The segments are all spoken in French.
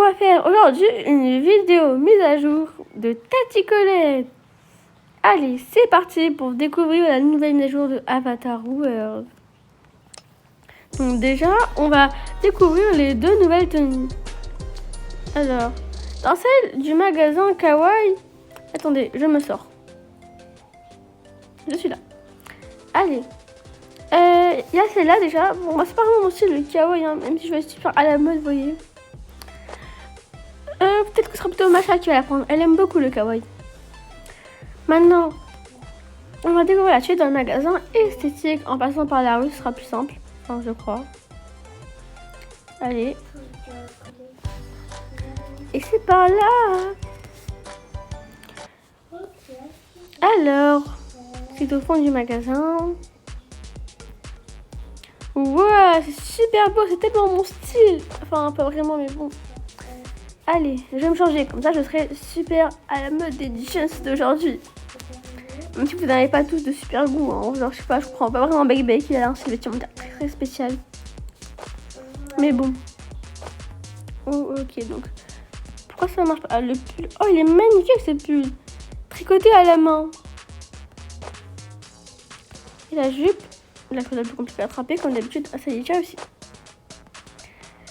On va faire aujourd'hui une vidéo mise à jour de Tati Colette. Allez, c'est parti pour découvrir la nouvelle mise à jour de Avatar World. Donc déjà, on va découvrir les deux nouvelles tenues. Alors, dans celle du magasin Kawaii... Attendez, je me sors. Je suis là. Allez. Il y a celle-là déjà. Bon, moi, c'est pas vraiment mon style, le kawaii, hein, même si je vais super à la mode, vous voyez. Peut-être que ce sera plutôt Macha qui va la prendre. Elle aime beaucoup le kawaii. Maintenant, on va découvrir la suite dans le magasin esthétique. En passant par la rue, ce sera plus simple. Enfin, je crois. Allez. Et c'est par là. Alors, c'est au fond du magasin. Wow, c'est super beau. C'est tellement mon style. Enfin, pas vraiment, mais bon. Allez, je vais me changer, comme ça je serai super à la mode des jeans d'aujourd'hui. Même si vous n'avez pas tous de super goût, hein. Genre je sais pas, je prends pas vraiment Baby qui a un style vestimentaire très spécial. Mais bon. Oh, ok, donc. Pourquoi ça marche pas? Le pull. Oh, il est magnifique ce pull. Tricoté à la main. Et la jupe. La chose la plus compliquée à attraper, comme d'habitude. Ah, ça y est, j'ai réussi.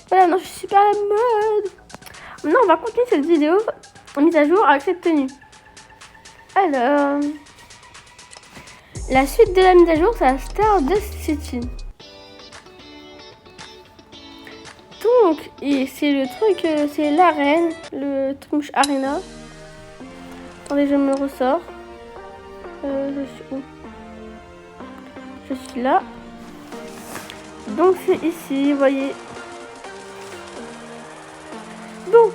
Voilà, non, je suis super à la mode. Maintenant, on va continuer cette vidéo mise à jour avec cette tenue. Alors, la suite de la mise à jour, c'est la Stardust City. Donc, et c'est le truc, c'est l'arène, le truc arena. Attendez, je me ressors. Je suis où? Je suis là. Donc, c'est ici, vous voyez. Bon,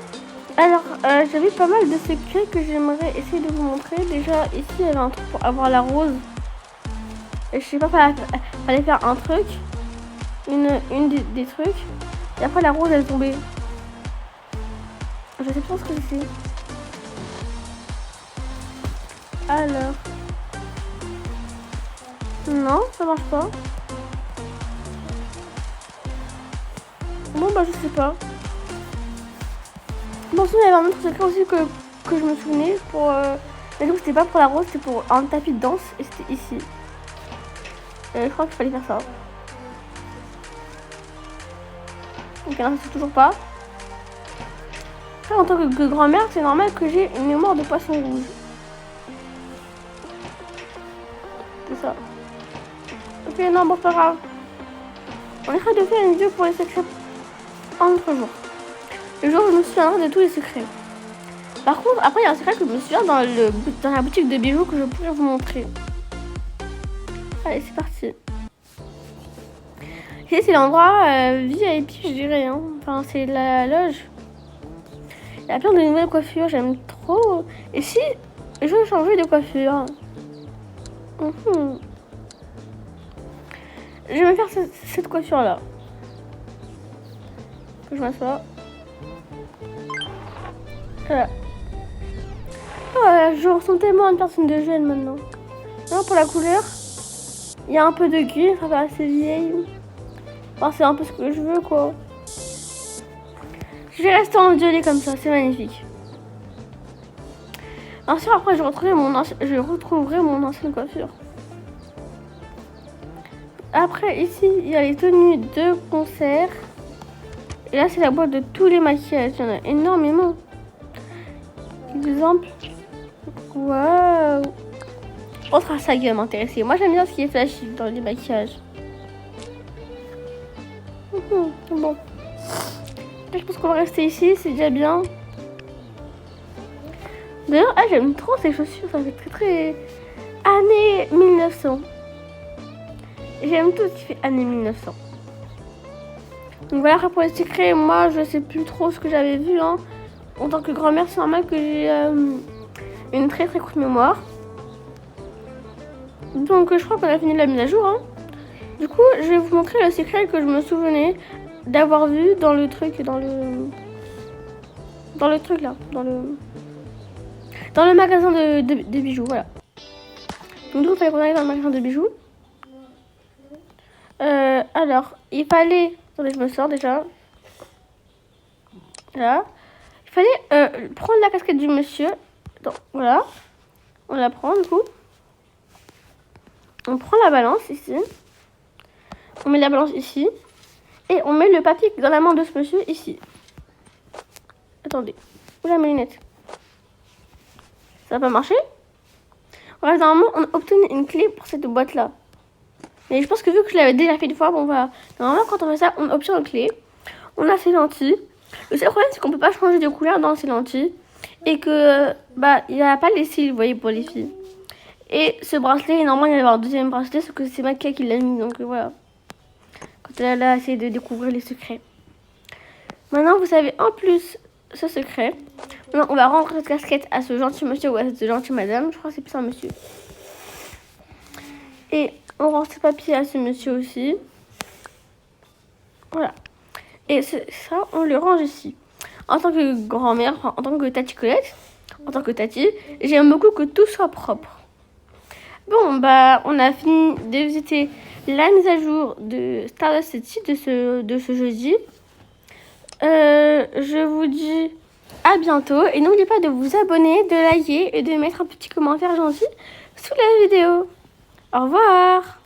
alors j'avais pas mal de secrets que j'aimerais essayer de vous montrer. Déjà ici il y avait un truc pour avoir la rose. Et je sais pas, fallait faire un truc, une des trucs. Et après la rose elle est tombée. Je sais pas ce que c'est. Alors. Non, ça marche pas. Bon bah je sais pas. Bon, sinon, il y avait un autre secret aussi que je me souvenais pour. Mais donc, c'était pas pour la rose, c'était pour un tapis de danse et c'était ici. Je crois qu'il fallait faire ça. Ok, non, c'est toujours pas. Après, en tant que grand-mère, c'est normal que j'ai une mémoire de poisson rouge. C'est ça. Ok, non, bon, c'est pas grave. On essaie de faire une vidéo pour les secrets un autre jour. Le jour où je me souviendrai de tous les secrets. Par contre, après, il y a un secret que je me souviens dans la boutique de bijoux que je pourrais vous montrer. Allez, c'est parti. Ici, c'est l'endroit VIP, je dirais. Hein. Enfin, c'est la loge. Il y a plein de nouvelles coiffures, j'aime trop. Et si je veux changer de coiffure, je vais me faire cette coiffure-là. Que je m'assois. Voilà. Oh, je ressemble tellement à une personne de jeune maintenant. Non, pour la couleur, il y a un peu de gris, ça fait assez vieille. Enfin, c'est un peu ce que je veux, quoi. Je vais rester en violet comme ça, c'est magnifique. Bien sûr, après, je retrouverai mon ancienne coiffure. Après, ici, il y a les tenues de concert. Et là, c'est la boîte de tous les maquillages. Il y en a énormément. Exemple. Waouh. Autre ça qui va m'intéresser. Moi, j'aime bien ce qui est flashy dans les maquillages. Bon. Je pense qu'on va rester ici, c'est déjà bien. D'ailleurs, j'aime trop ces chaussures. Ça fait très années 1900. J'aime tout ce qui fait années 1900. Donc voilà, pour les secrets, moi, je sais plus trop ce que j'avais vu. Hein. En tant que grand-mère, c'est normal que j'ai une très courte mémoire. Donc je crois qu'on a fini la mise à jour. Hein. Du coup, je vais vous montrer le secret que je me souvenais d'avoir vu dans le truc, dans le truc là, dans le magasin de bijoux, voilà. Donc du coup, il fallait qu'on aille dans le magasin de bijoux. Alors, il fallait... Attendez, je me sors déjà. Là. fallait prendre la casquette du monsieur. Donc, voilà. On la prend, du coup. On prend la balance, ici. On met la balance ici. Et on met le papier dans la main de ce monsieur, ici. Attendez. Où est mes lunettes? Ça va pas marcher? Voilà, normalement, on a obtenu une clé pour cette boîte-là. Mais je pense que vu que je l'avais déjà fait une fois, bon, voilà. Normalement, quand on fait ça, on obtient une clé. On a ses lentilles. Le seul problème, c'est qu'on peut pas changer de couleur dans ces lentilles. Et que, il n'y a pas les cils, vous voyez, pour les filles. Et ce bracelet, normalement, il va y avoir un deuxième bracelet, sauf que c'est Makia qui l'a mis, donc voilà. Quand elle a essayé de découvrir les secrets. Maintenant, vous savez en plus ce secret. Maintenant, on va rendre cette casquette à ce gentil monsieur ou à cette gentille madame. Je crois que c'est plus un monsieur. Et on rend ce papier à ce monsieur aussi. Voilà. Et ça, on le range ici. En tant que grand-mère, en tant que Tati Colette, en tant que Tati, j'aime beaucoup que tout soit propre. Bon, on a fini de visiter la mise à jour de Stardust City de ce jeudi. Je vous dis à bientôt. Et n'oubliez pas de vous abonner, de liker et de mettre un petit commentaire gentil sous la vidéo. Au revoir!